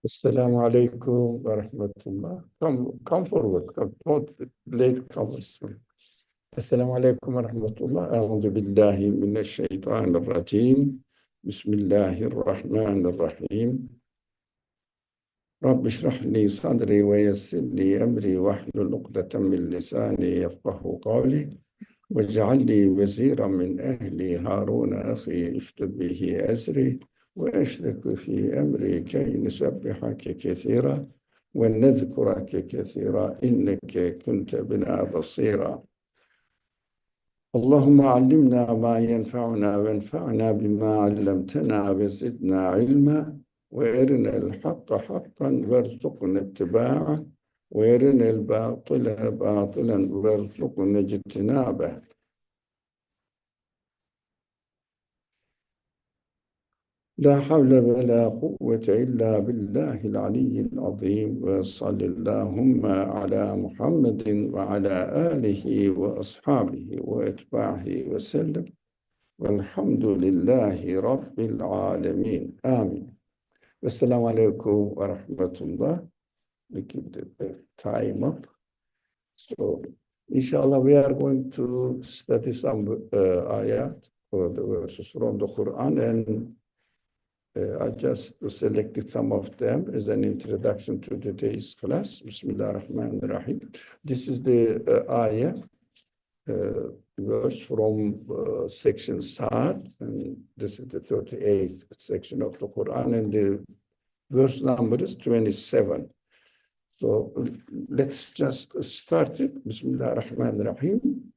Assalamu alaikum wa rahmatullah. Come forward. Don't late comers. Assalamu alaikum wa rahmatullah. A'udhu billahi minash shaitanir rajim. Bismillahir rahmanir rahim. Rabbi shrah li sadri wa yassir li amri wahlul 'uqdatam min lisani yafqahu qawli waj'al li waziran min ahli Harun akhi ishdud bihi azri وأشرك في أمري كي نسبحك كثيرا ونذكرك كثيرا إنك كنت بنا بصيرا اللهم علمنا ما ينفعنا وانفعنا بما علمتنا وزدنا علما وارنا الحق حقا وارزقنا اتباعه وارنا الباطل باطلا وارزقنا اجتنابه لا حول ولا قوة إلا بالله العلي العظيم وصل اللهم على محمد وعلى آله وأصحابه وأتباعه وسلم والحمد لله رب العالمين آمين. Assalamu alaikum wa rahmatullah. We keep the time up. So, inshallah, we are going to study some ayat or the verses from the Qur'an, and I just selected some of them as an introduction to today's class. Bismillah ar-Rahman ar-Rahim. This is the ayah, verse from section Sa'ad, and this is the 38th section of the Quran, and the verse number is 27. So let's just start it. Bismillah ar-Rahman ar-Rahim.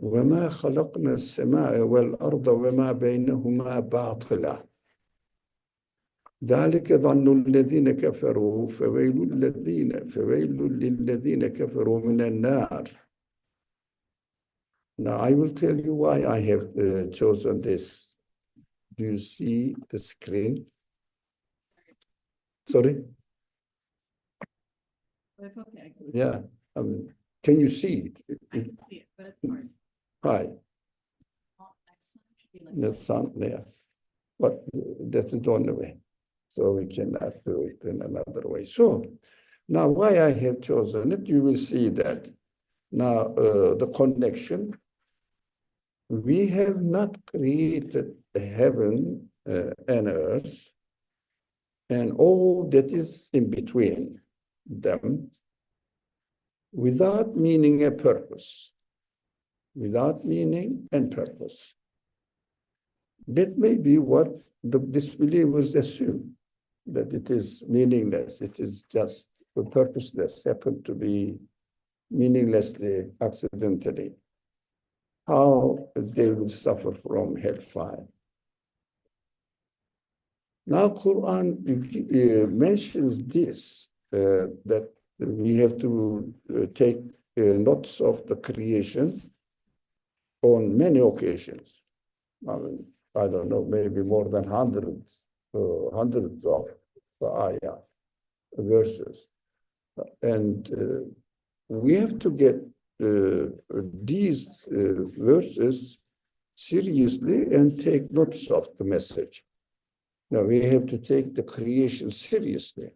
وَمَا خَلَقْنَا السَّمَاءَ وَالْأَرْضَ وَمَا بَيْنَهُمَا بَاطِلًا ذلك ظن الذين كفروا فويل للذين كفروا من النار. Now I will tell you why I have chosen this. Do you see the screen? Sorry? That's okay. Yeah. Can you see it? I can see it, but it's hard. Hi. Well, next time should be like That's sound there. But that's the only way. So we cannot do it in another way. So now why I have chosen it, you will see that. Now the connection, we have not created heaven and earth and all that is in between them without meaning and purpose. Without meaning and purpose. That may be what the disbelievers assume, that it is meaningless, it is just purposeless, happened to be meaninglessly, accidentally. How they will suffer from hellfire. Now Quran mentions this, that we have to take notes of the creation on many occasions. I don't know, maybe more than hundreds of ayah verses. And we have to get these verses seriously and take notes of the message. Now, we have to take the creation seriously.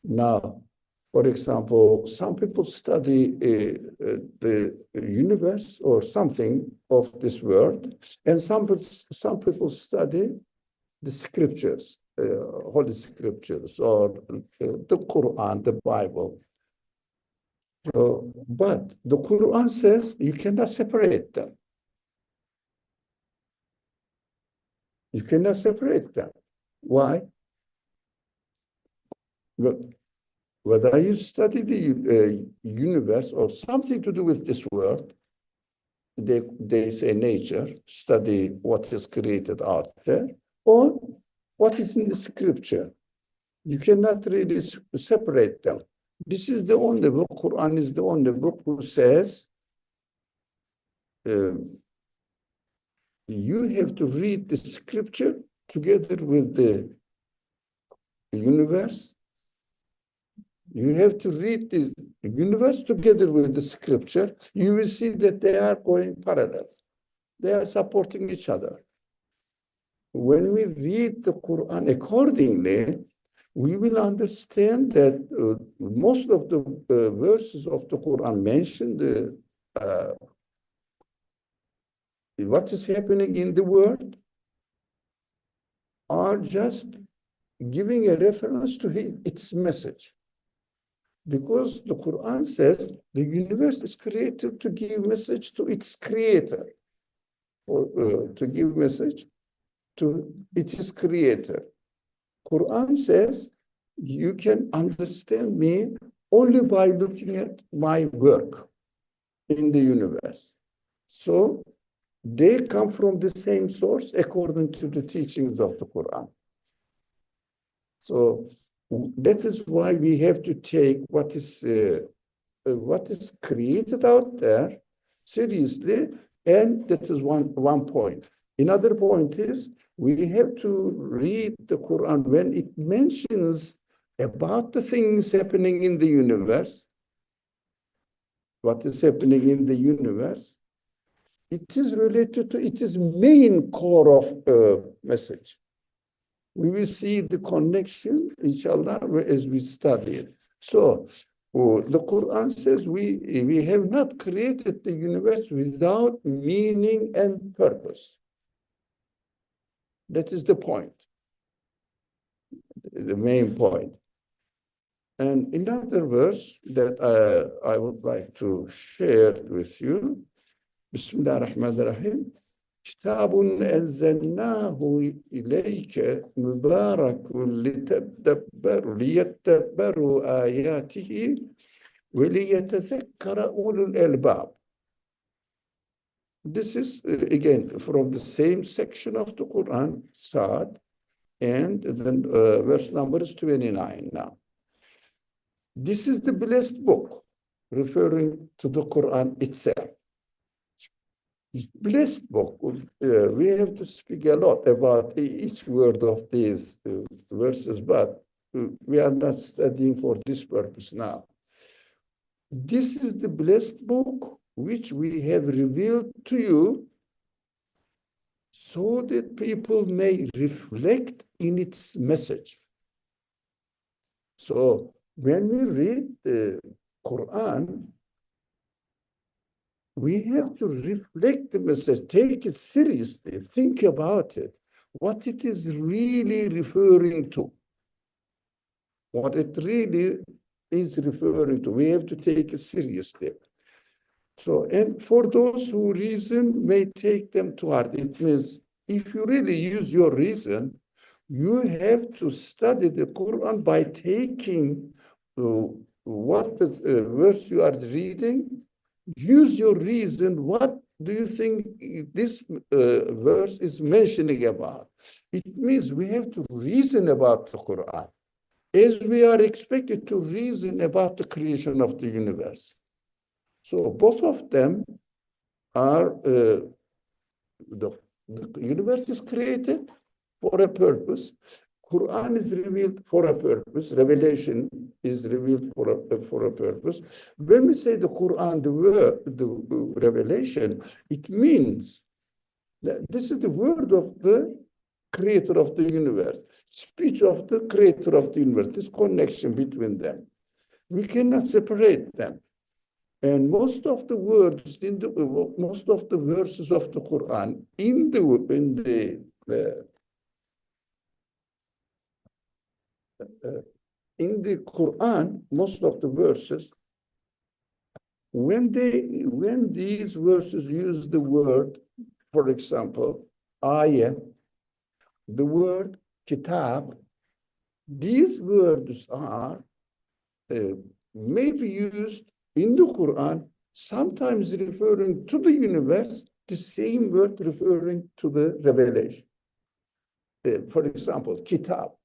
Now, for example, some people study the universe or something of this world, and some people study the scriptures, holy scriptures, or the Quran, the Bible. But the Quran says you cannot separate them. You cannot separate them. Why? Look, whether you study the universe or something to do with this world, they say nature, study what is created out there, or what is in the scripture. You cannot really separate them. This is the only book, Quran is the only book who says you have to read the scripture together with the universe You have to read the universe together with the scripture. You will see that they are going parallel. They are supporting each other. When we read the Quran accordingly, we will understand that most of the verses of the Quran mention what is happening in the world are just giving a reference to its message. Because the Quran says the universe is created to give message to its creator, or to give message to its creator. Quran says you can understand me only by looking at my work in the universe. So they come from the same source according to the teachings of the Quran. So that is why we have to take what is created out there seriously, and that is one point. Another point is we have to read the Quran when it mentions about the things happening in the universe, what is happening in the universe. It is related to its main core of message. We will see the connection, inshallah, as we study it. So the Quran says we have not created the universe without meaning and purpose. That is the point, the main point. And another verse that I would like to share with you, Bismillah ar-Rahman ar-Rahim. كتاب أنزلناه إليك مبارك ليتدبروا آياته وليتذكر أولو الألباب. This is again from the same section of the Quran, Sa'ad, and then verse number is 29 now. This is the blessed book, referring to the Quran itself. Blessed book. We have to speak a lot about each word of these verses, but we are not studying for this purpose now. This is the blessed book which we have revealed to you so that people may reflect in its message. So when we read the Quran, we have to reflect the message, take it seriously, think about it, what it is really referring to, what it really is referring to. We have to take it seriously. So, and for those who reason may take them to heart, it means if you really use your reason, you have to study the Quran by taking what the verse you are reading. Use your reason. What do you think this verse is mentioning about? It means we have to reason about the Quran as we are expected to reason about the creation of the universe. So both of them are, the universe is created for a purpose. Quran is revealed for a purpose. Revelation is revealed for a purpose. When we say the Quran, the revelation, it means that this is the word of the creator of the universe, speech of the creator of the universe, this connection between them. We cannot separate them. And most of the words most of the verses of the Quran in the Quran, most of the verses, when these verses use the word, for example, ayah, the word kitab, these words are maybe used in the Quran, sometimes referring to the universe, the same word referring to the revelation. For example, kitab.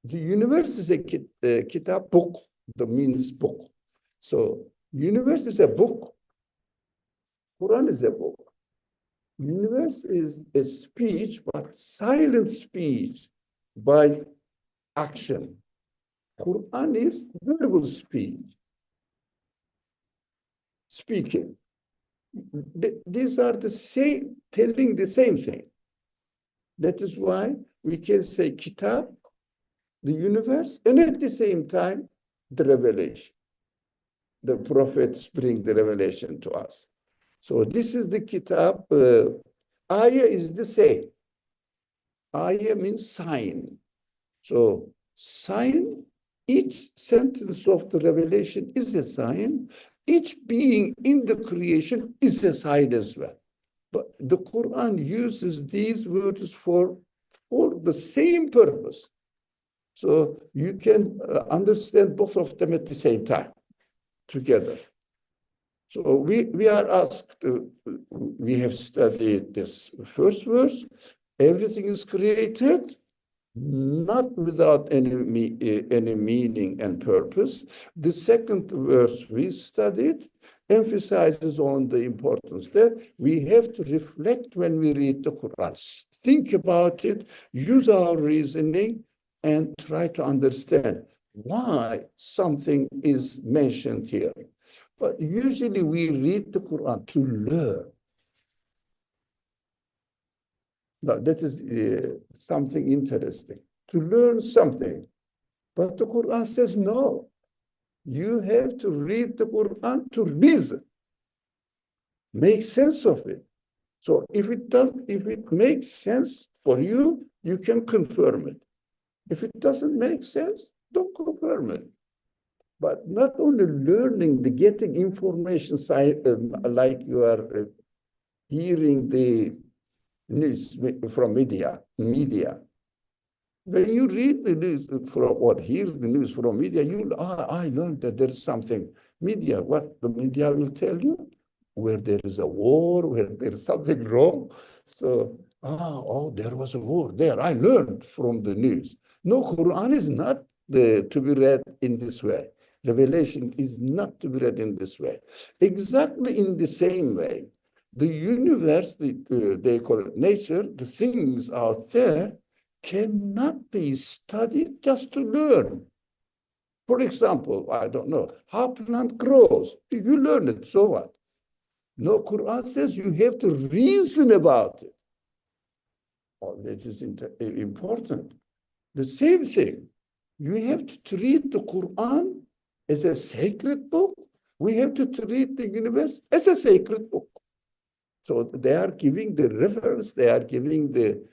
The universe is a kitab, book, that means book. So universe is a book. Quran is a book. Universe is a speech, but silent speech by action. Qur'an is verbal speech, speaking. These are the same, telling the same thing. That is why we can say kitab, the universe, and at the same time, the revelation. The prophets bring the revelation to us. So this is the kitab. Ayah is the same. Ayah means sign. So sign, each sentence of the revelation is a sign. Each being in the creation is a sign as well. But the Quran uses these words for the same purpose. So you can understand both of them at the same time, together. So we are asked, we have studied this first verse, everything is created, not without any meaning and purpose. The second verse we studied emphasizes on the importance that we have to reflect when we read the Quran. Think about it, use our reasoning, and try to understand why something is mentioned here. But usually we read the Quran to learn. Now, that is something interesting, to learn something. But the Quran says, no, you have to read the Quran to reason, make sense of it. So if it makes sense for you, you can confirm it. If it doesn't make sense, don't confirm it. But not only learning, the getting information like you are hearing the news from media. When you read the news or hear the news from media, I learned that there's something. Media, what the media will tell you? Where there is a war, where there's something wrong. So, there was a war there. I learned from the news. No, Quran is not to be read in this way. Revelation is not to be read in this way. Exactly in the same way, the universe, they call it nature, the things out there cannot be studied just to learn. For example, I don't know, how plant grows. You learn it, so what? No, Quran says you have to reason about it. Oh, this is important. The same thing. You have to treat the Quran as a sacred book. We have to treat the universe as a sacred book. So they are giving the reference, they are giving the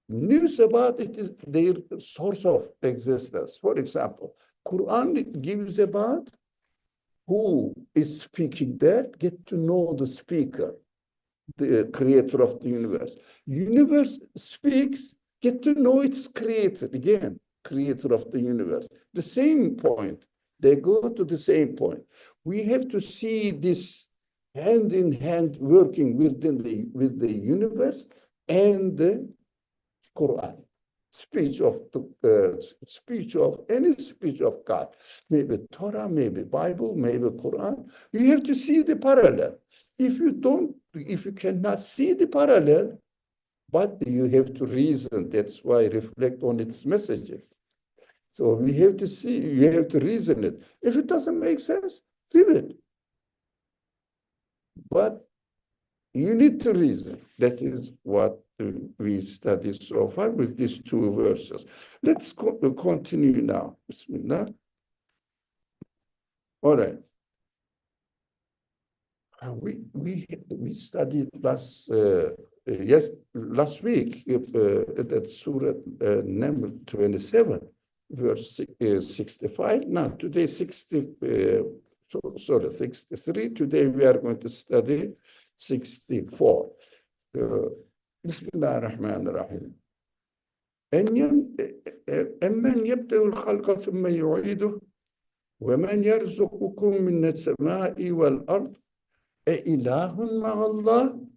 news about it is their source of existence. For example, Quran gives about who is speaking there, get to know the speaker, the creator of the universe. Universe speaks, get to know its creator, again, creator of the universe. The same point, they go to the same point. We have to see this hand in hand working with the universe and the Quran. Speech of any speech of God, maybe Torah, maybe Bible, maybe Quran. You have to see the parallel. If you cannot see the parallel, but you have to reason. That's why reflect on its messages. So we have to see, you have to reason it. If it doesn't make sense, leave it. But you need to reason. That is what we studied so far with these two verses. Let's continue now. Bismillah. All right. We studied last week that Surah number 27, verse 65. Now today 63. Today we are going to study 64. Bismillah ar-Rahman ar-Rahim. أمن يبدأ الخلق ثم يعيده ومن يرزقكم من السماء والأرض أإله مع الله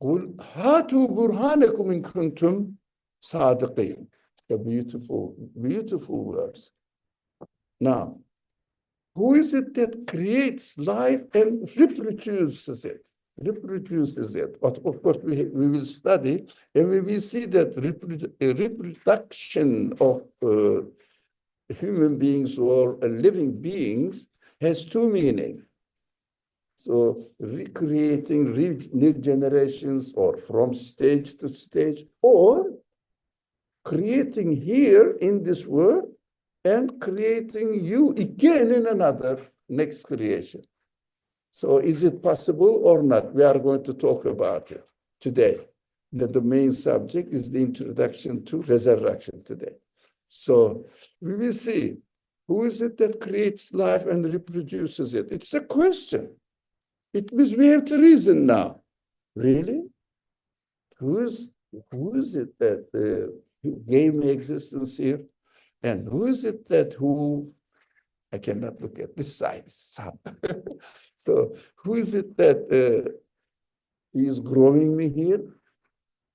قل هاتوا برهانكم إن كنتم صادقين. A beautiful words. Now, who is it that creates life and reproduces it? reproduces it. But of course, we will study, and we will see that reproduction of human beings or living beings has two meanings. So recreating new generations or from stage to stage, or creating here in this world and creating you again in another next creation. So is it possible or not? We are going to talk about it today. The main subject is the introduction to resurrection today. So we will see, who is it that creates life and reproduces it? It's a question. It means we have to reason now. Really? Who is it that gave me existence here? And who is it that I cannot look at this side, sun. So who is it that is growing me here?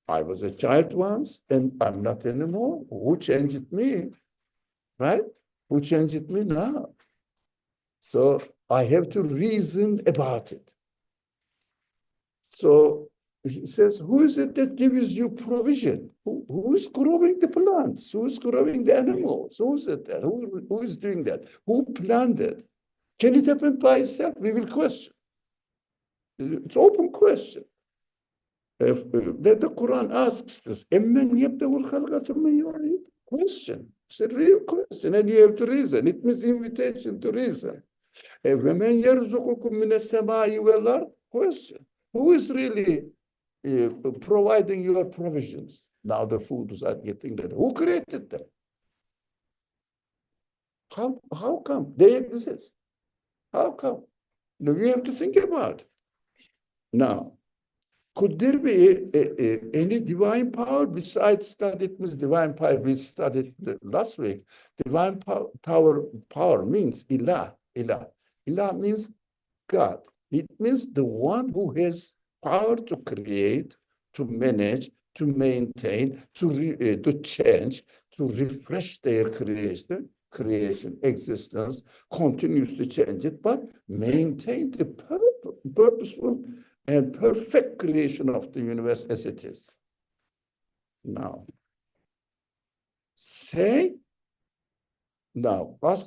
I was a child once, and I'm not anymore. Who changed me, right? Who changed me now? So I have to reason about it. So he says, who is it that gives you provision? Who is growing the plants? Who is growing the animals? Who is it that? Who is doing that? Who planned it? Can it happen by itself? We will question. It's an open question. The Quran asks this. Question. It's a real question, and you have to reason. It means invitation to reason. Question. Who is really providing your provisions? Now the foods are getting ready. Who created them? How come they exist? How come? Now we have to think about it. Now, could there be any divine power besides that? It means divine power. We studied last week. Divine power means ilah. Ilah means God. It means the one who has power to create, to manage, to maintain, to change, to refresh their creation, existence, continues to change it, but maintain the purposeful and perfect creation of the universe as it is. Now,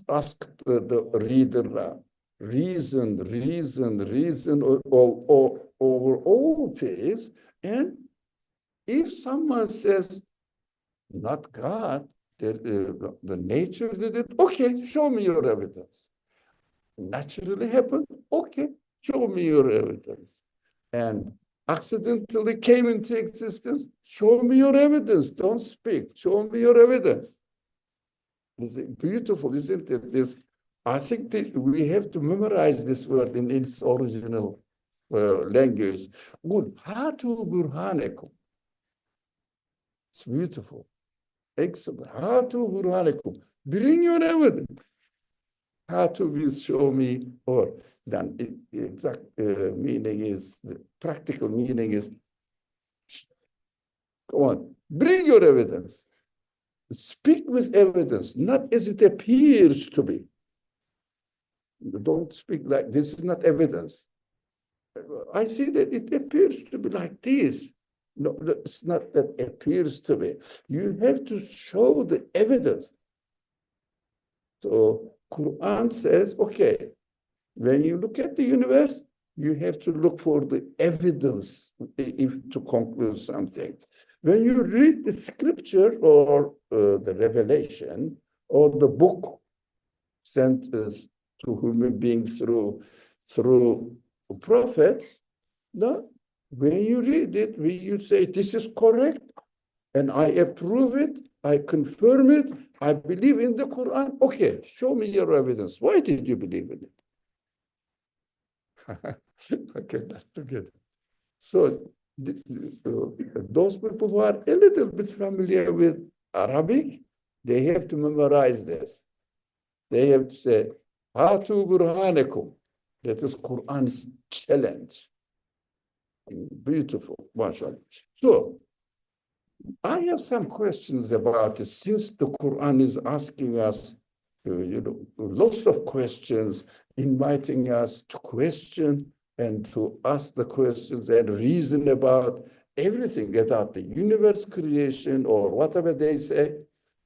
ask the reader now. Reason over all things. And if someone says, not God, the nature did it, okay, show me your evidence. Naturally happened, okay, show me your evidence. And accidentally came into existence, show me your evidence. Don't speak, show me your evidence. It's beautiful, isn't it? I think that we have to memorize this word in its original language. Good. Hatu burhanekum. It's beautiful. Excellent. Hatu burhanekum. Bring your evidence. Hatu means show me, or then the exact meaning is, the practical meaning is, come on, bring your evidence. Speak with evidence, not as it appears to be. Don't speak like this is not evidence. I see that it appears to be like this. No, it's not that appears to be. You have to show the evidence. So Quran says, okay, when you look at the universe, you have to look for the evidence to conclude something. When you read the scripture or the revelation or the book sent to human beings through prophets, no, when you read it, when you say this is correct, and I approve it, I confirm it, I believe in the Quran, okay, show me your evidence. Why did you believe in it? Okay, let's together. So those people who are a little bit familiar with Arabic, they have to memorize this. They have to say, Hatu burhanekum. That is Quran's challenge. Beautiful, mashallah. So I have some questions about it, since the Quran is asking us, lots of questions, inviting us to question and to ask the questions and reason about everything about the universe creation or whatever they say.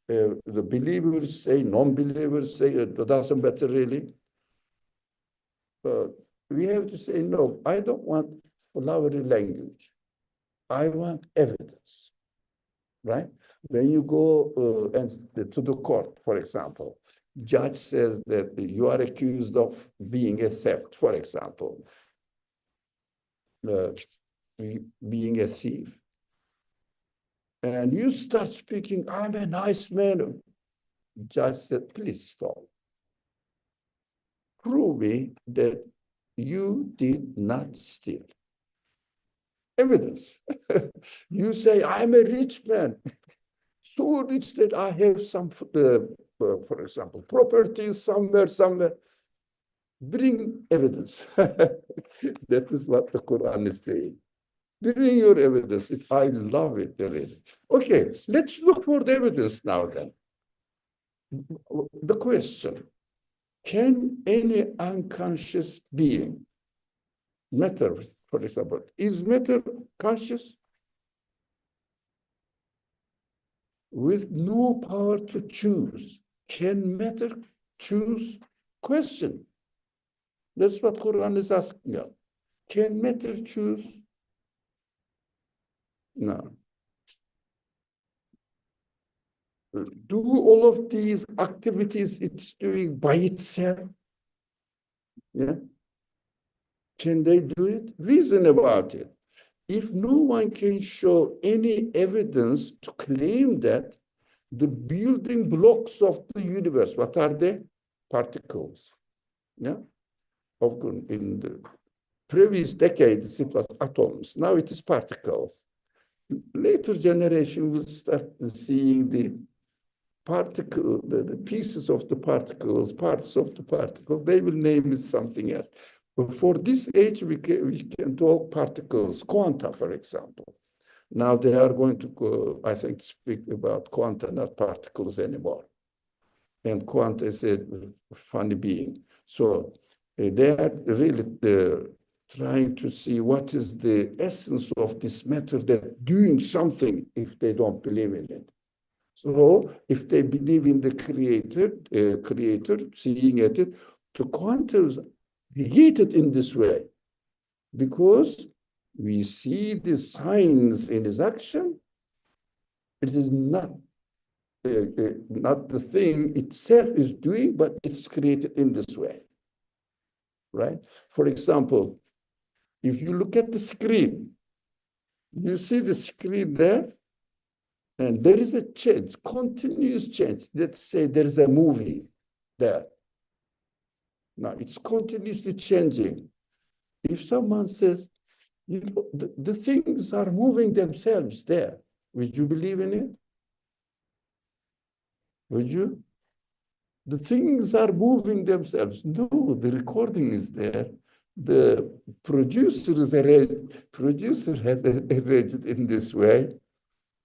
The believers say, non-believers say, it doesn't matter really. We have to say, no, I don't want flowery language. I want evidence, right? When you go to the court, for example, judge says that you are accused of being a theft, for example, being a thief. And you start speaking, I'm a nice man. Judge said, please stop. Prove me that you did not steal. Evidence. You say, I'm a rich man. So rich that I have some, for example, property somewhere. Bring evidence. That is what the Quran is saying. Bring your evidence. I love it, really. Okay, let's look for the evidence now then. The question, can any unconscious being, matter, for example, is matter conscious? With no power to choose, can matter choose? Question. That's what Quran is asking us. Can matter choose? No. Do all of these activities it's doing by itself? Yeah. Can they do it? Reason about it. If no one can show any evidence to claim that the building blocks of the universe, what are they? Particles. Yeah. Of course, in the previous decades, it was atoms. Now it is particles. Later generation will start seeing the particle, the pieces of the particles, parts of the particles. They will name it something else. But for this age, we can talk particles, quanta, for example. Now they are going to go, I think, speak about quanta, not particles anymore. And quanta is a funny being. So they are really trying to see what is the essence of this matter that doing something if they don't believe in it. So if they believe in the creator, seeing at it, the quantum is created in this way because we see the signs in his action. It is not the thing itself is doing, but it's created in this way, right? For example, if you look at the screen, you see the screen there, and there is a change, continuous change. Let's say there is a movie there. Now it's continuously changing. If someone says, you know, the things are moving themselves there, would you believe in it? Would you? The things are moving themselves. No, the recording is there. The producer has arranged it in this way.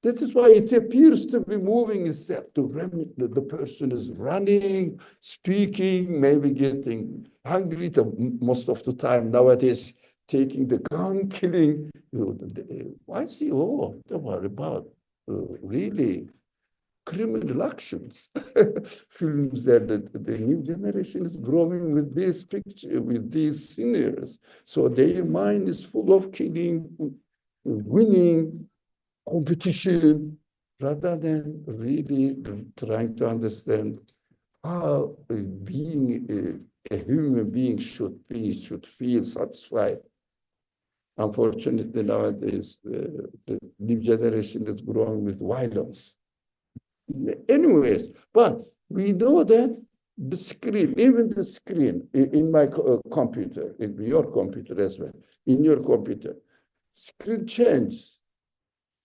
That is why it appears to be moving itself. The person is running, speaking, maybe getting hungry. Most of the time nowadays, taking the gun, killing. I see all of them are about really criminal actions. Films that the new generation is growing with this picture, with these scenarios. So their mind is full of killing, winning, competition, rather than really trying to understand how being a human being should feel satisfied. Unfortunately, nowadays, the new generation is growing with violence. Anyways, but we know that the screen, even the screen in my computer, in your computer as well, in your computer, screen changes.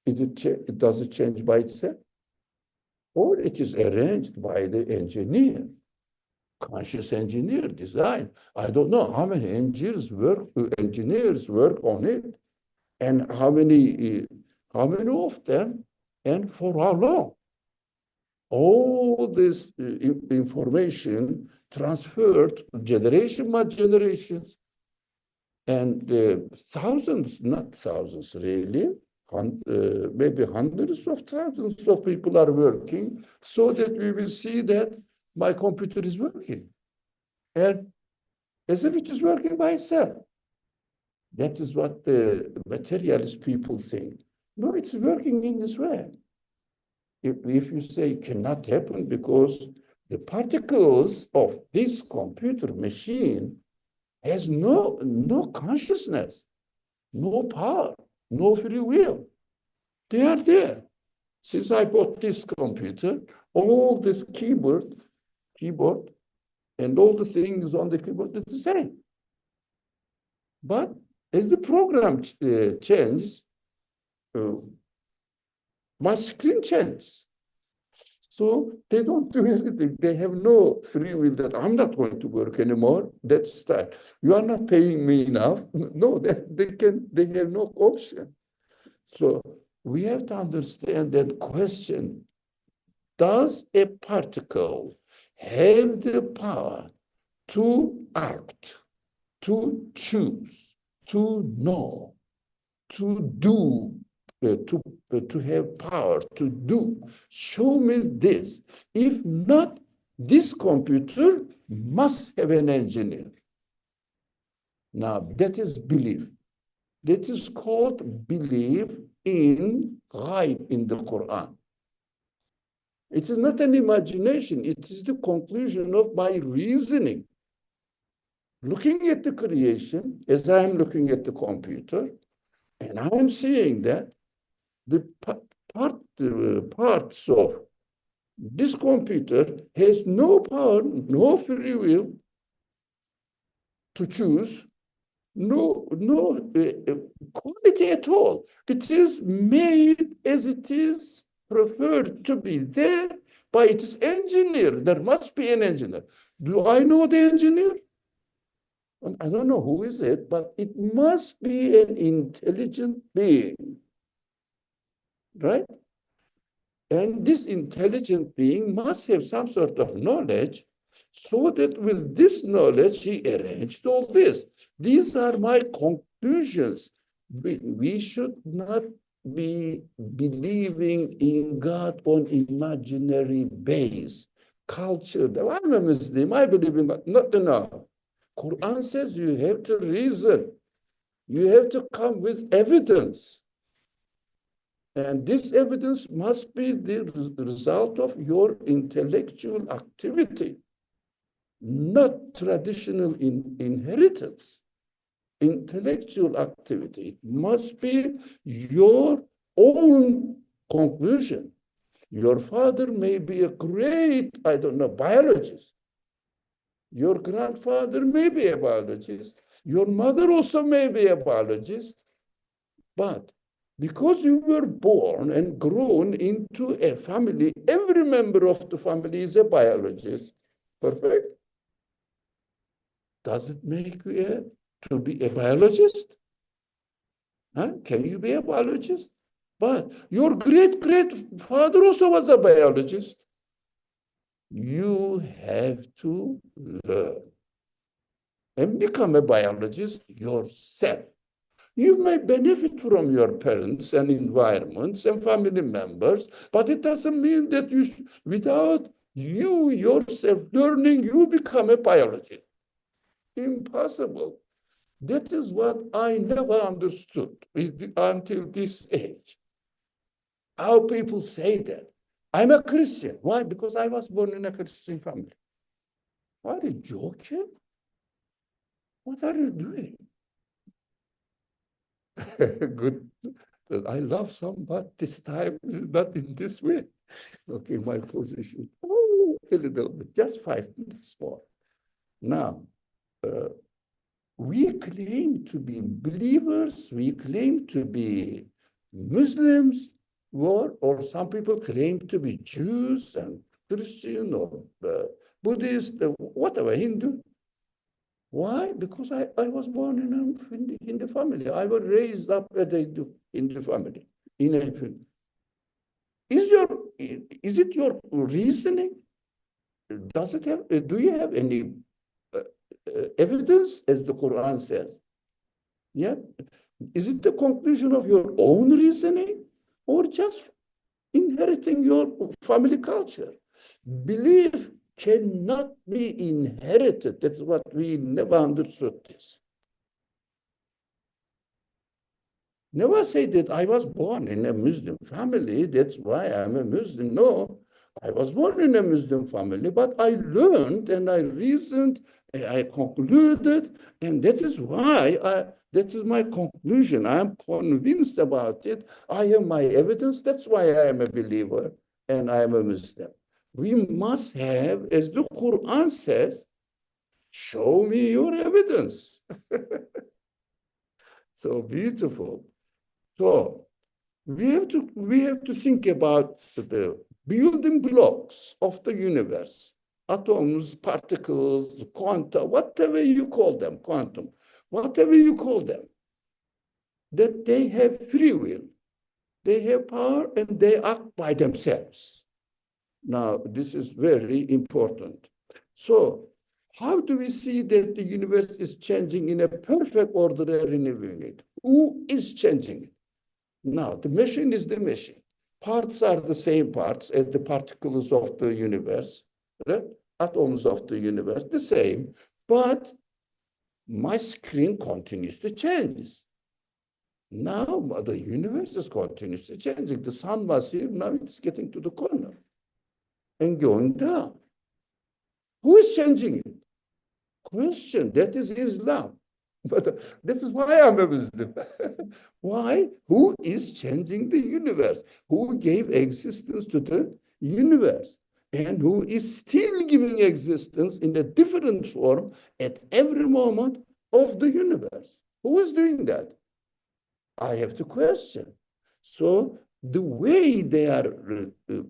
Does it change by itself? Or it is arranged by the engineer, conscious engineer design. I don't know how many engineers work on it, and how many of them, and for how long. All this information transferred generation by generations. And thousands, not thousands really, maybe hundreds of thousands of people are working so that we will see that my computer is working. And as if it is working by itself. That is what the materialist people think. No, it's working in this way. If you say it cannot happen because the particles of this computer machine has no consciousness, no power, no free will. They are there. Since I bought this computer, all this keyboard, and all the things on the keyboard, it's the same. But as the program changes, my screen changes. So they don't do anything. They have no free will that I'm not going to work anymore. That's that. You are not paying me enough. No, they have no option. So we have to understand that question. Does a particle have the power to act, to choose, to know, to do, to have power to do? Show me this. If not, this computer must have an engineer. Now, that is belief. That is called belief in ghaib in the Qur'an. It is not an imagination. It is the conclusion of my reasoning. Looking at the creation, as I am looking at the computer, and I am seeing that the parts of this computer has no power, no free will to choose, no quality at all. It is made as it is preferred to be there by its engineer. There must be an engineer. Do I know the engineer? I don't know who is it, but it must be an intelligent being, right? And this intelligent being must have some sort of knowledge, so that with this knowledge, he arranged all this. These are my conclusions. We should not be believing in God on imaginary base. Culture. I'm a Muslim. I believe in God. Not enough. Quran says you have to reason. You have to come with evidence. And this evidence must be the result of your intellectual activity, not traditional inheritance. Intellectual activity. It must be your own conclusion. Your father may be a great, I don't know, biologist. Your grandfather may be a biologist. Your mother also may be a biologist. But because you were born and grown into a family, every member of the family is a biologist. Perfect. Does it make you to be a biologist? Huh? Can you be a biologist? But your great-great-father also was a biologist. You have to learn and become a biologist yourself. You may benefit from your parents and environments and family members, but it doesn't mean that without you yourself learning, you become a biologist. Impossible. That is what I never understood until this age. How people say that. I'm a Christian. Why? Because I was born in a Christian family. Are you joking? What are you doing? Good. I love somebody this time, not in this way. Okay, my position. Oh, a little bit, just 5 minutes more. Now, we claim to be believers, we claim to be Muslims, or some people claim to be Jews and Christian or Buddhist, whatever, Hindu. Why? Because I was born in the family. I was raised up in the family. Is it your reasoning? Do you have any evidence, as the Quran says? Yeah. Is it the conclusion of your own reasoning or just inheriting your family culture? Belief cannot be inherited. That's what we never understood this. Never say that I was born in a Muslim family, that's why I'm a Muslim. No, I was born in a Muslim family, but I learned and I reasoned, and I concluded, and that is why that is my conclusion. I am convinced about it. I have my evidence. That's why I am a believer and I am a Muslim. We must have, as the Quran says, show me your evidence. So beautiful. So we have to think about the building blocks of the universe, atoms, particles, quanta, whatever you call them, quantum, whatever you call them, that they have free will, they have power, and they act by themselves. Now, this is very important. So how do we see that the universe is changing in a perfect order and renewing it? Who is changing it? Now, the machine is the machine. Parts are the same parts as the particles of the universe, right? Atoms of the universe, the same. But my screen continues to change. Now, the universe is continuously changing. The sun was here, now it's getting to the corner and going down. Who is changing it? Question, that is Islam. But this is why I'm a Muslim. Why? Who is changing the universe? Who gave existence to the universe? And who is still giving existence in a different form at every moment of the universe? Who is doing that? I have to question. So the way they are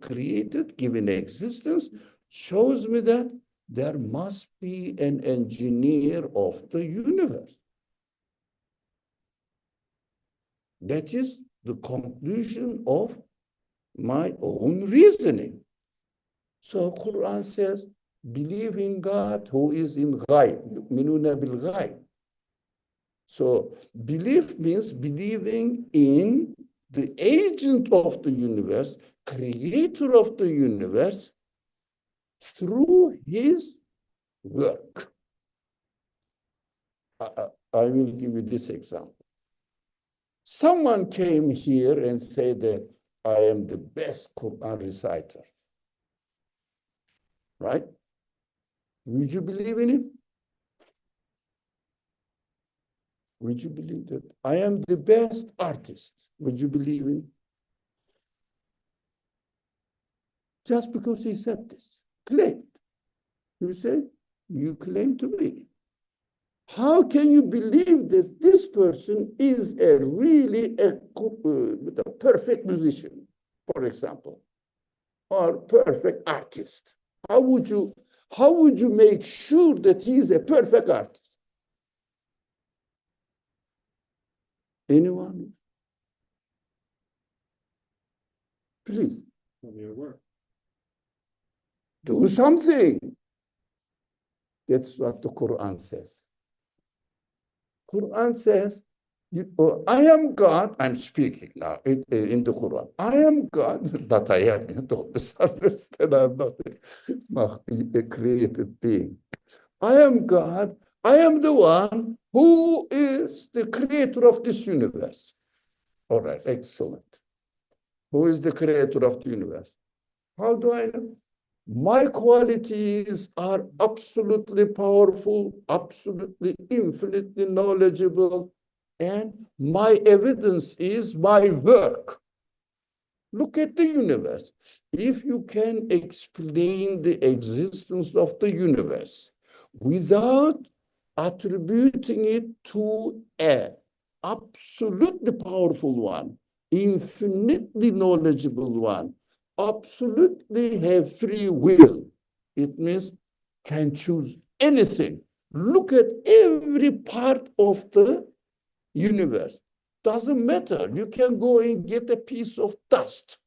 created, given existence, shows me that there must be an engineer of the universe. That is the conclusion of my own reasoning. So Quran says, believe in God who is in ghaib, yu'minuna bil ghaib. So belief means believing in the agent of the universe, creator of the universe, through his work. I will give you this example. Someone came here and said that I am the best Qur'an reciter, right? Would you believe in him? Would you believe that? I am the best artist. Would you believe in him? Just because he said this, claimed. You say, you claim to be. How can you believe that this person is a perfect musician, for example, or perfect artist? How would you make sure that he is a perfect artist? Anyone? Please. Do something. That's what the Quran says. Quran says, I am God. I'm speaking now in the Quran. I am God, not I am. You don't misunderstand. I'm not a created being. I am God. I am the one who is the creator of this universe. All right, excellent. Who is the creator of the universe? How do I know? My qualities are absolutely powerful, absolutely infinitely knowledgeable, and my evidence is my work. Look at the universe. If you can explain the existence of the universe without attributing it to an absolutely powerful one, infinitely knowledgeable one, absolutely have free will, it means can choose anything. Look at every part of the universe. Doesn't matter. You can go and get a piece of dust.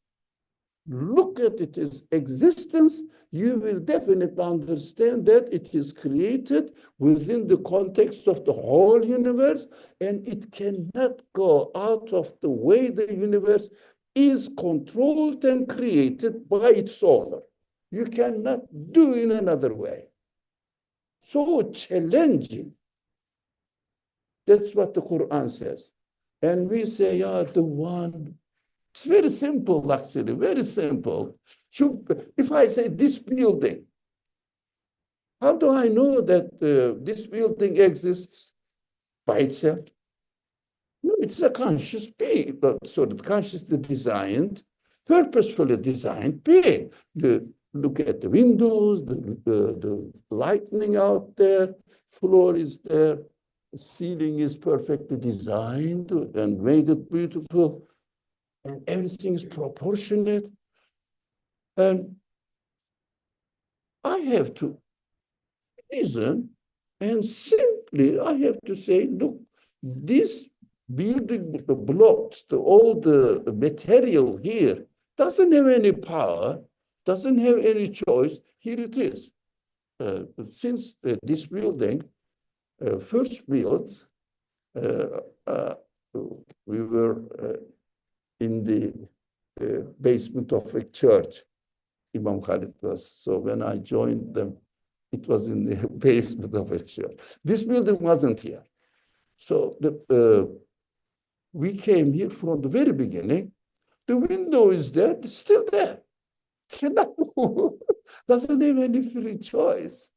look at its existence, you will definitely understand that it is created within the context of the whole universe, and it cannot go out of the way the universe is controlled and created by its owner. You cannot do in another way. So challenging. That's what the Quran says. And we say, yeah, the one. It's very simple, actually, very simple. If I say this building, how do I know that this building exists by itself? No, it's a conscious being, but sort of consciously designed, purposefully designed being. Look at the windows, the lightning out there, floor is there, the ceiling is perfectly designed and made it beautiful, and everything is proportionate. And I have to reason, and simply I have to say, look, this building blocks, all the material here, doesn't have any power, doesn't have any choice. Here it is. Since this building first built, we were in the basement of a church. Imam Khalid was. So when I joined them, it was in the basement of a church. This building wasn't here. So we came here from the very beginning. The window is there, it's still there. It cannot move. Doesn't have any free choice.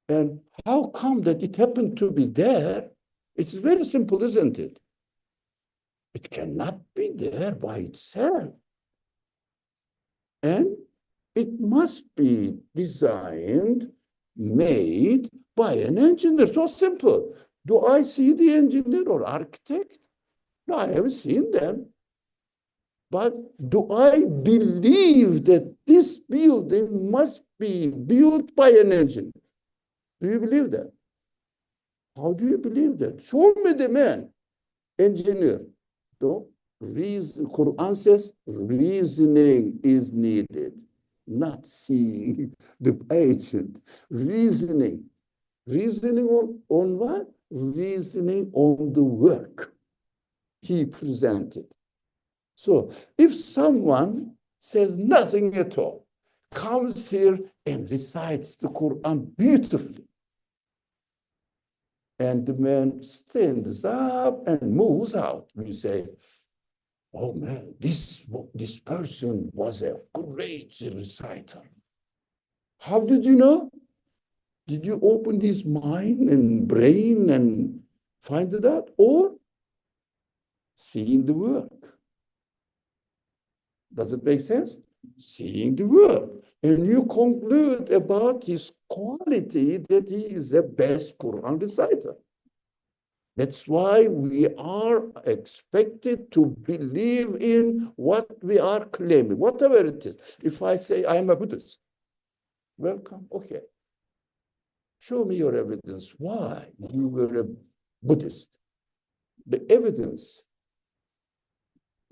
And how come that it happened to be there? It's very simple, isn't it? It cannot be there by itself. And it must be designed, made by an engineer. So simple. Do I see the engineer or architect? No, I haven't seen them. But do I believe that this building must be built by an engineer? Do you believe that? How do you believe that? Show me the man, engineer. So, Quran says reasoning is needed, not seeing the agent. Reasoning. Reasoning on what? Reasoning on the work he presented. So if someone says nothing at all, comes here and recites the Quran beautifully, and the man stands up and moves out, we say, oh man, this person was a great reciter. How did you know? Did you open his mind and brain and find it out? Or seeing the work? Does it make sense? Seeing the work. And you conclude about his quality that he is the best Quran reciter. That's why we are expected to believe in what we are claiming, whatever it is. If I say I am a Buddhist, welcome, okay. Show me your evidence why you were a Buddhist. The evidence.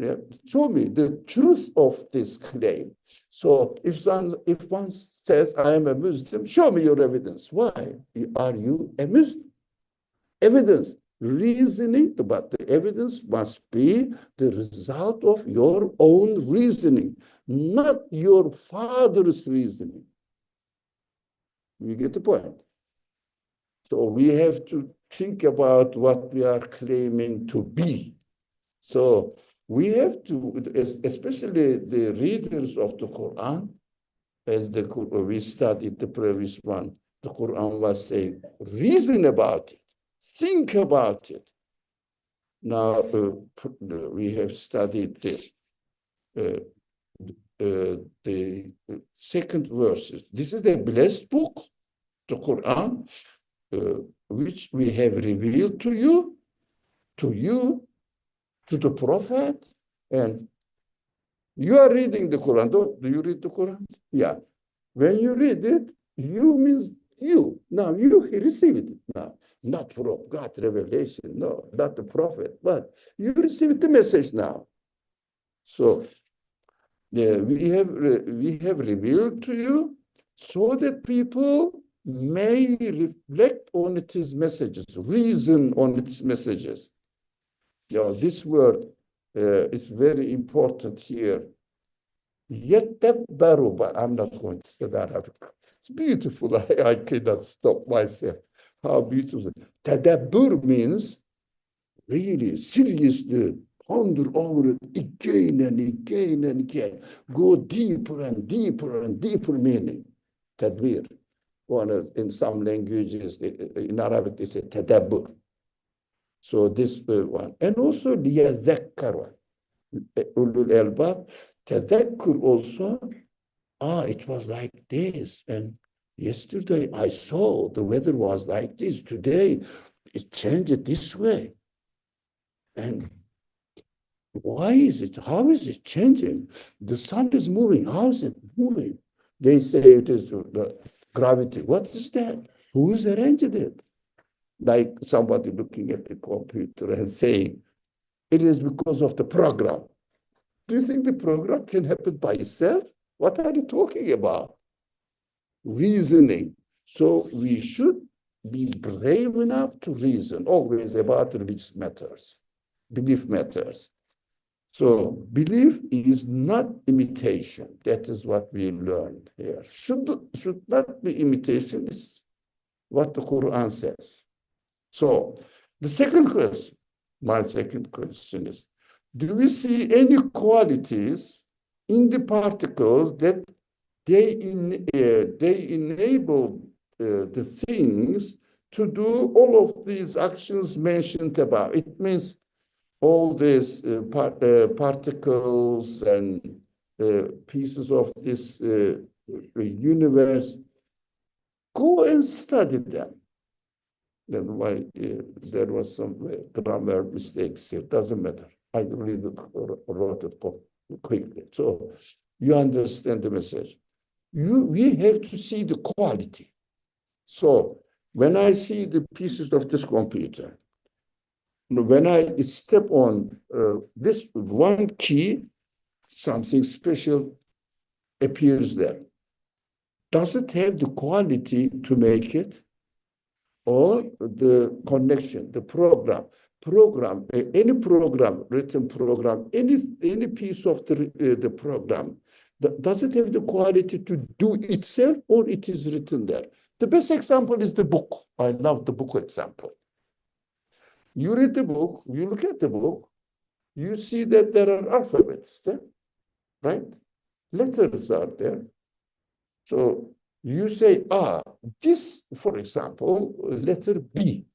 Yeah, show me the truth of this claim. So if one says, I am a Muslim, show me your evidence. Why are you a Muslim? Evidence, reasoning, but the evidence must be the result of your own reasoning, not your father's reasoning. You get the point? So we have to think about what we are claiming to be. So we have to, especially the readers of the Quran, as we studied the previous one, the Quran was saying, reason about it, think about it. Now, we have studied this, the second verses. This is the blessed book, the Quran, which we have revealed to you, to the Prophet, and you are reading the Quran. Do you read the Quran? Yeah. When you read it, you means you. Now you received it now. Not from God revelation, no, not the Prophet, but you received the message now. So we have revealed to you so that people may reflect on its messages, reason on its messages. This word is very important here. Yetebbaru, but I'm not going to say that. It's beautiful. I cannot stop myself. How beautiful. Tadabbur means really seriously ponder over it again and again and again. Go deeper and deeper and deeper meaning. Tadbir. In some languages, in Arabic, they say tadabbur. So this one. And also liyadhakkara. Ulul albab. Tadakkur also, it was like this. And yesterday I saw the weather was like this. Today it changed this way. And why is it? How is it changing? The sun is moving. How is it moving? They say it is the gravity. What is that? Who's arranged it? Like somebody looking at the computer and saying, it is because of the program. Do you think the program can happen by itself? What are you talking about? Reasoning. So we should be brave enough to reason always about religious matters, belief matters. So belief is not imitation. That is what we learned here. Should not be imitation. Is what the Quran says. So the second question, my second question is, do we see any qualities in the particles that they enable the things to do all of these actions mentioned above? It means all these particles and pieces of this universe, go and study them. Then why there was some grammar mistakes here, doesn't matter. I wrote it quickly. So you understand the message. We have to see the quality. So when I see the pieces of this computer, when I step on this one key, something special appears there. Does it have the quality to make it? Or the connection, the program, any program, written program, any piece of the program, does it have the quality to do itself, or it is written there? The best example is the book. I love the book example. You read the book, you look at the book, you see that there are alphabets there, right? Letters are there. So you say, this, for example, letter B.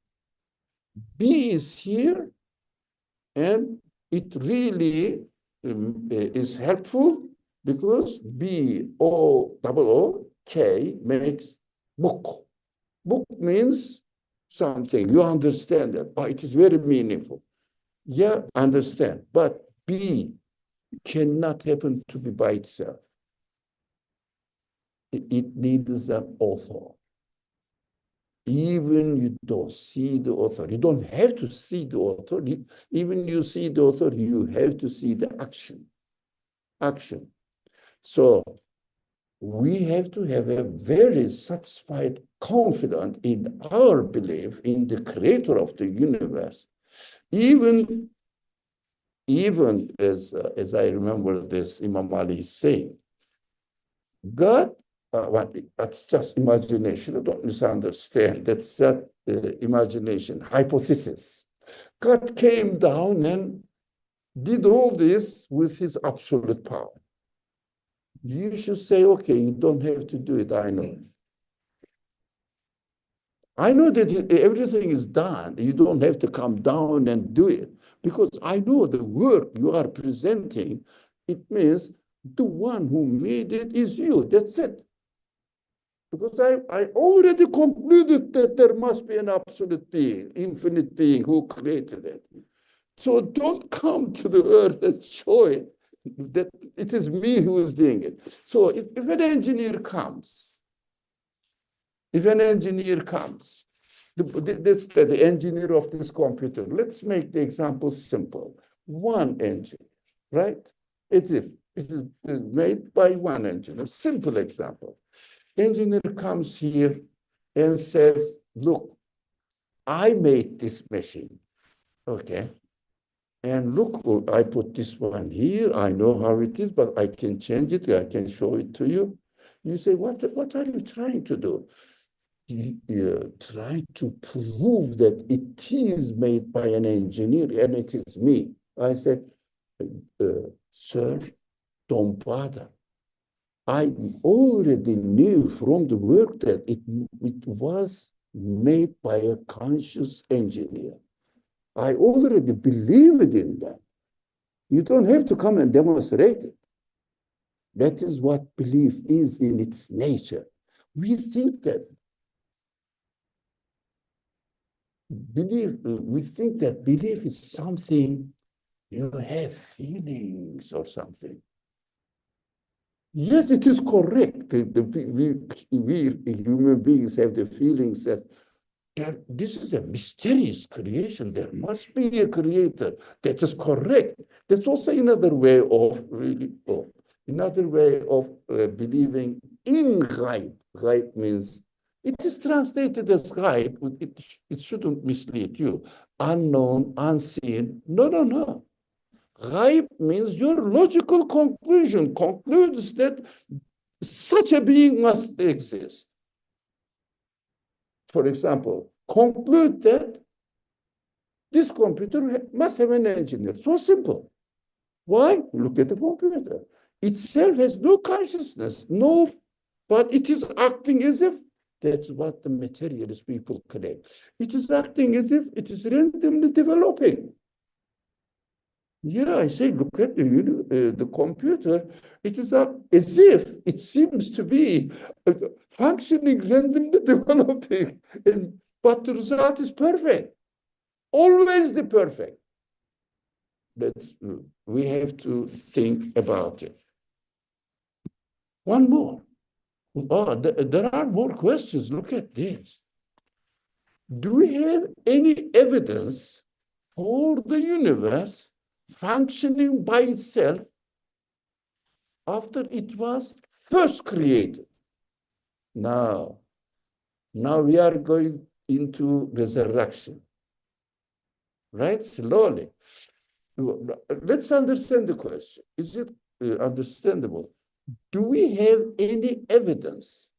B is here, and it really is helpful because B-O-O-K makes book. Book means something. You understand that. It is very meaningful. Yeah, understand. But B cannot happen to be by itself. It needs an author. Even you don't see the author. You don't have to see the author. Even you see the author, you have to see the action. Action. So we have to have a very satisfied, confident in our belief in the creator of the universe. Even as I remember this Imam Ali saying, God, that's just imagination. Don't misunderstand. That's just imagination, hypothesis. God came down and did all this with his absolute power. You should say, okay, you don't have to do it. I know. I know that everything is done. You don't have to come down and do it, because I know the work you are presenting, it means the one who made it is you. That's it. Because I already concluded that there must be an absolute being, infinite being who created it. So don't come to the earth and show it that it is me who is doing it. So if an engineer comes, that's the engineer of this computer. Let's make the example simple. One engineer, right? It's if It is made by one engineer. Simple example. Engineer comes here and says, look, I made this machine. Okay. And look, I put this one here. I know how it is, but I can change it. I can show it to you. You say, what are you trying to do? Try to prove that it is made by an engineer and it is me. I said, sir, don't bother. I already knew from the work that it was made by a conscious engineer. I already believed in that. You don't have to come and demonstrate it. That is what belief is in its nature. We think that belief is something you have feelings or something. Yes, it is correct. We human beings have the feelings that this is a mysterious creation. There must be a creator. That is correct. That's also another way of believing in ghaib. Ghaib means it is translated as ghaib. It shouldn't mislead you. Unknown, unseen. No. Ghaib means your logical conclusion concludes that such a being must exist. For example, conclude that this computer must have an engineer. So simple. Why? Look at the computer. Itself has no consciousness, but it is acting as if that's what the materialist people claim. It is acting as if it is randomly developing. Yeah, I say, look at the computer. It is as if it seems to be functioning, randomly developing, but the result is perfect. Always the perfect. We have to think about it. One more. There are more questions. Look at this. Do we have any evidence for the universe functioning by itself after it was first created? Now we are going into resurrection, right? Slowly. Let's understand the question. Is it understandable? Do we have any evidence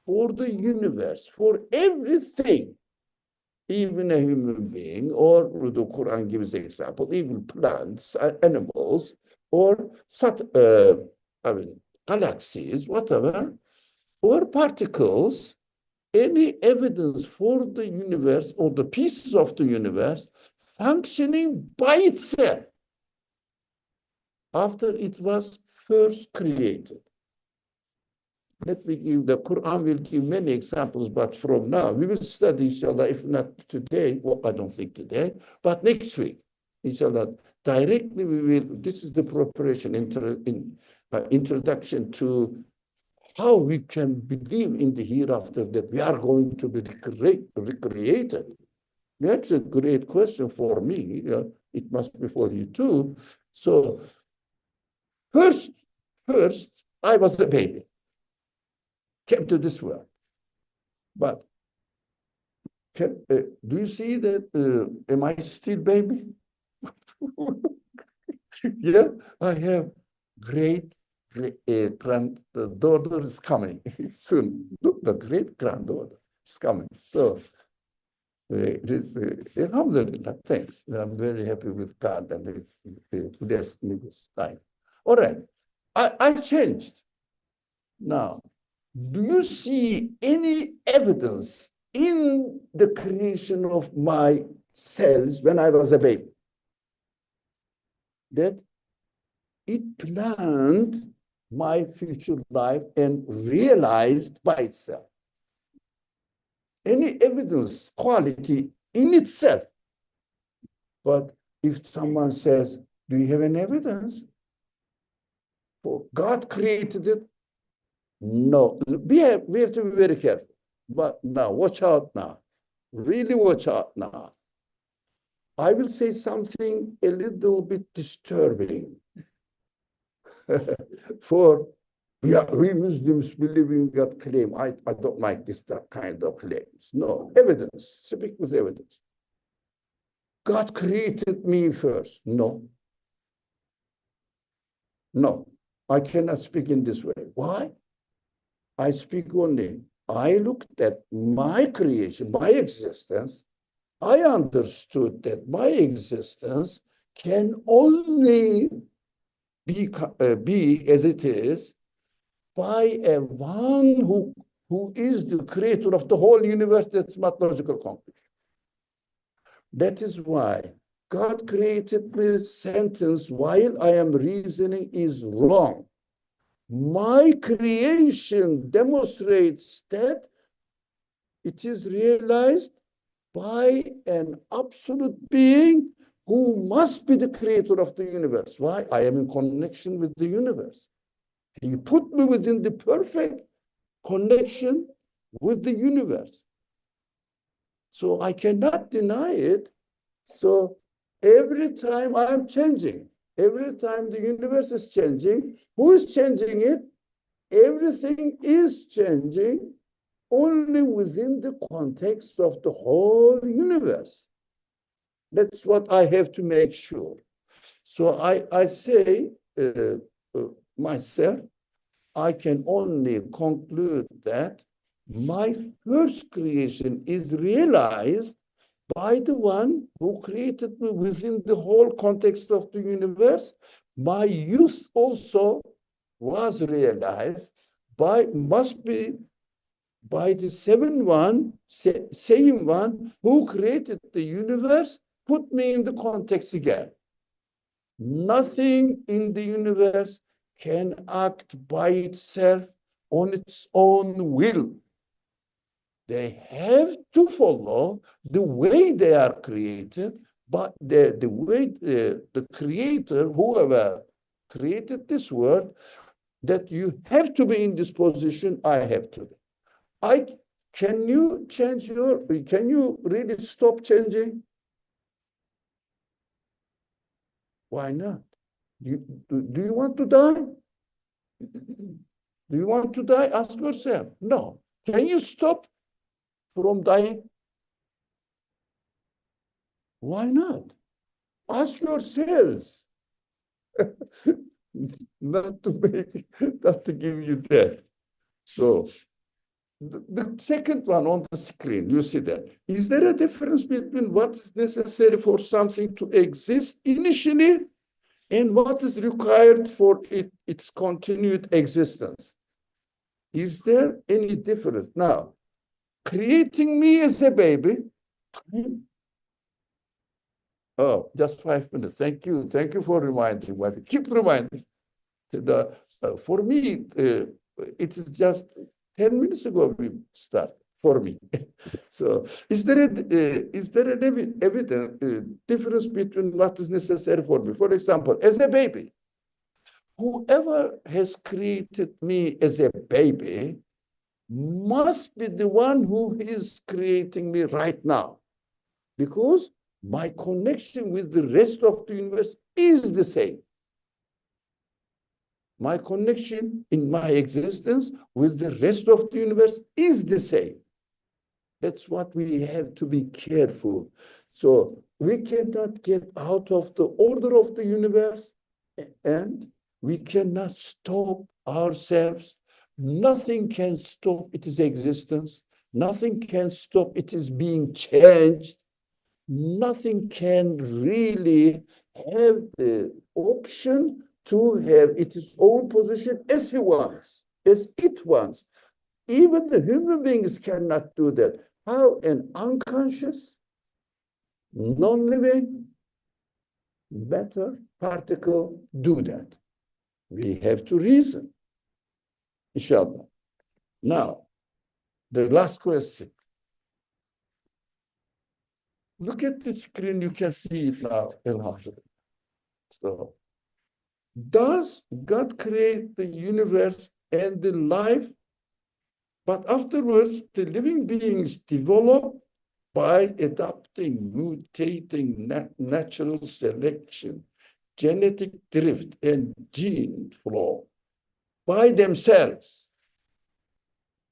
for the universe, for everything, even a human being, or the Quran gives an example, even plants, animals, or galaxies, whatever, or particles, any evidence for the universe or the pieces of the universe functioning by itself after it was first created? Let me give, the Quran will give many examples, but from now, we will study, inshallah, if not today, well, I don't think today, but next week, inshallah, directly we will, this is the preparation, introduction to how we can believe in the hereafter, that we are going to be recreated. That's a great question for me. It must be for you too. So first, I was a baby, came to this world. But do you see that, am I still baby? Yeah, I have great granddaughter is coming soon. Look, the great granddaughter is coming. So it is, alhamdulillah, thanks. I'm very happy with God and it's blessed me this time. All right, I changed. Now, do you see any evidence in the creation of my cells when I was a baby that it planned my future life and realized by itself? Any evidence, quality in itself. But if someone says, do you have any evidence? For God created it? No. We have to be very careful. But now, watch out now. Really watch out now. I will say something a little bit disturbing. For yeah, we Muslims believe in God claim. I don't like that kind of claims. No, evidence. Speak with evidence. God created me first. No, no. I cannot speak in this way. Why? I speak only. I looked at my creation, my existence. I understood that my existence can only be as it is by a one who is the creator of the whole universe. That's mathematical conclusion. That is why God created this sentence while I am reasoning is wrong. My creation demonstrates that it is realized by an absolute being who must be the creator of the universe. Why? I am in connection with the universe. He put me within the perfect connection with the universe. So I cannot deny it. So every time I'm changing, every time the universe is changing, who is changing it? Everything is changing only within the context of the whole universe. That's what I have to make sure. So I say myself, I can only conclude that my first creation is realized by the one who created me within the whole context of the universe. My youth also was realized must be by the same one who created the universe, put me in the context again. Nothing in the universe can act by itself on its own will. They have to follow the way they are created, but the way the creator, whoever created this world, that you have to be in this position, I have to be. Can you really stop changing? Why not? Do you want to die? Do you want to die? Ask yourself. No. Can you stop from dying? Why not? Ask yourselves. Not to give you death. So the second one on the screen, you see that. Is there a difference between what is necessary for something to exist initially and what is required for its continued existence? Is there any difference? Now, creating me as a baby. Oh, just 5 minutes. Thank you. Thank you for reminding me. Keep reminding. For me, it is just 10 minutes ago we started for me. So is there an evident difference between what is necessary for me? For example, as a baby, whoever has created me as a baby must be the one who is creating me right now, because my connection with the rest of the universe is the same. My connection in my existence with the rest of the universe is the same. That's what we have to be careful. So we cannot get out of the order of the universe, and we cannot stop ourselves. Nothing can stop its existence. Nothing can stop it is being changed. Nothing can really have the option to have its own position as it wants. Even the human beings cannot do that. How an unconscious, non-living matter particle do that? We have to reason, inshallah. Now, the last question. Look at the screen, you can see it now, alhamdulillah. So, does God create the universe and the life, but afterwards the living beings develop by adapting, mutating, natural selection, genetic drift and gene flow by themselves.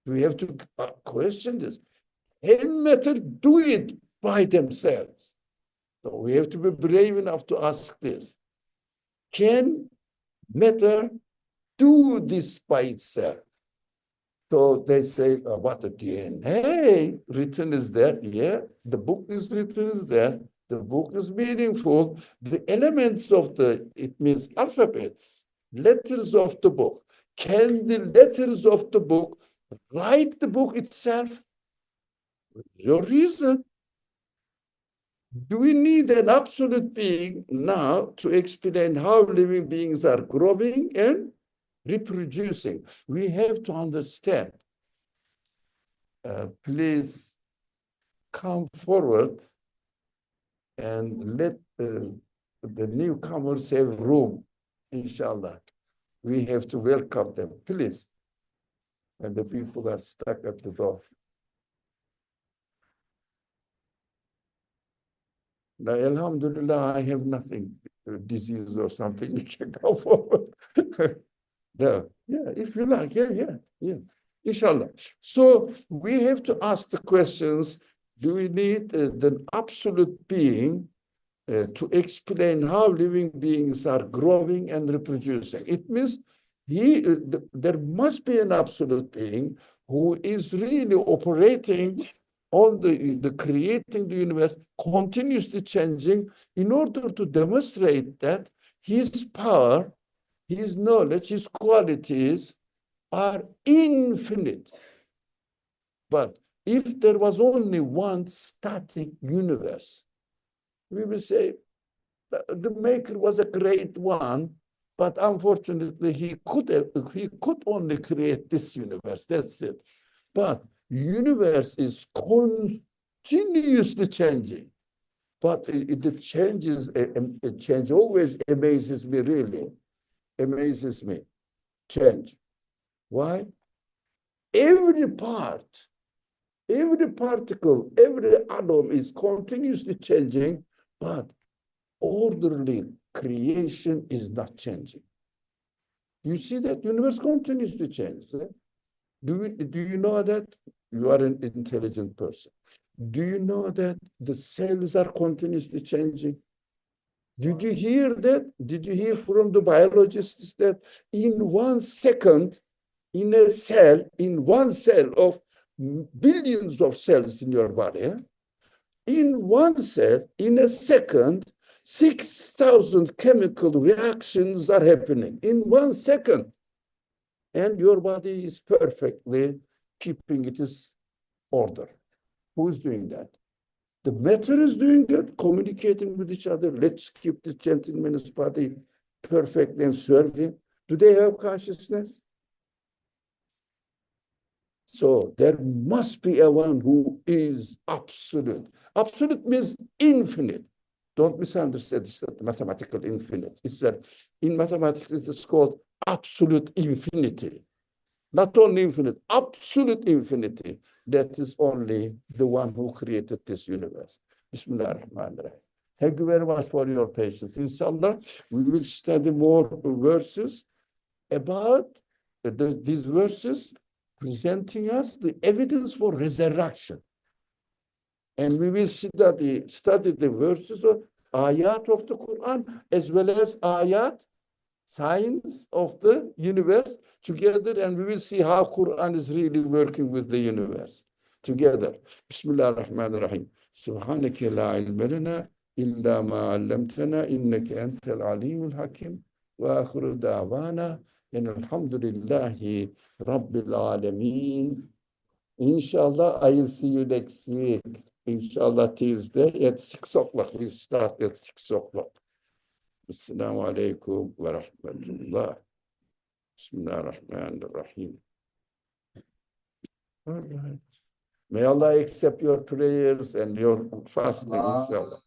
We have to question this. Can matter do it by themselves? So we have to be brave enough to ask this. Can matter do this by itself? So they say, what the DNA written is there. Yeah, the book is written is there. The book is meaningful. The elements of it means alphabets, letters of the book. Can the letters of the book write the book itself? Your reason. Do we need an absolute being now to explain how living beings are growing and reproducing? We have to understand. Please come forward and let the newcomers have room, inshallah. We have to welcome them, please. And the people are stuck at the door. Now, alhamdulillah, I have nothing, disease or something. You can go forward. Yeah, if you like, yeah. Inshallah. So we have to ask the questions, do we need the absolute being to explain how living beings are growing and reproducing? It means there must be an absolute being who is really operating on the creating the universe, continuously changing, in order to demonstrate that his power, his knowledge, his qualities are infinite. But if there was only one static universe, we would say the maker was a great one, but unfortunately he could only create this universe. That's it. But universe is continuously changing. But the changes, change always amazes me, really. Amazes me. Change. Why? Every part, every particle, every atom is continuously changing, but orderly creation is not changing. You see that universe continues to change. Do you know that? You are an intelligent person. Do you know that the cells are continuously changing? Did you hear that? Did you hear from the biologists that in 1 second, in one cell of billions of cells in your body, in one cell, in a second, 6,000 chemical reactions are happening in 1 second. And your body is perfectly keeping its order. Who's doing that? The matter is doing that, communicating with each other. Let's keep the gentleman's body perfect and serving. Do they have consciousness? So there must be a one who is absolute. Absolute means infinite. Don't misunderstand this, mathematical infinite. It's that in mathematics, it's called absolute infinity. Not only infinite, absolute infinity. That is only the one who created this universe. Bismillah ar-Rahman ar-Rahim. Thank you very much for your patience. Inshallah, we will study more verses about these verses presenting us the evidence for resurrection. And we will study the verses of ayat of the Quran as well as ayat, signs of the universe together, and we will see how Quran is really working with the universe together. Bismillah ar-Rahman ar-Rahim. Subhanaka la ilma lana illa ma 'allamtana innaka antal alimul hakim wa akhiru da'wana and alhamdulillahi rabbil alameen. Inshallah, I will see you next week. Inshallah, Tuesday at 6 o'clock. We start at 6 o'clock. Assalamu alaikum wa rahmatullah. Bismillah ar-Rahman ar-Rahim. All right. May Allah accept your prayers and your fasting, inshallah.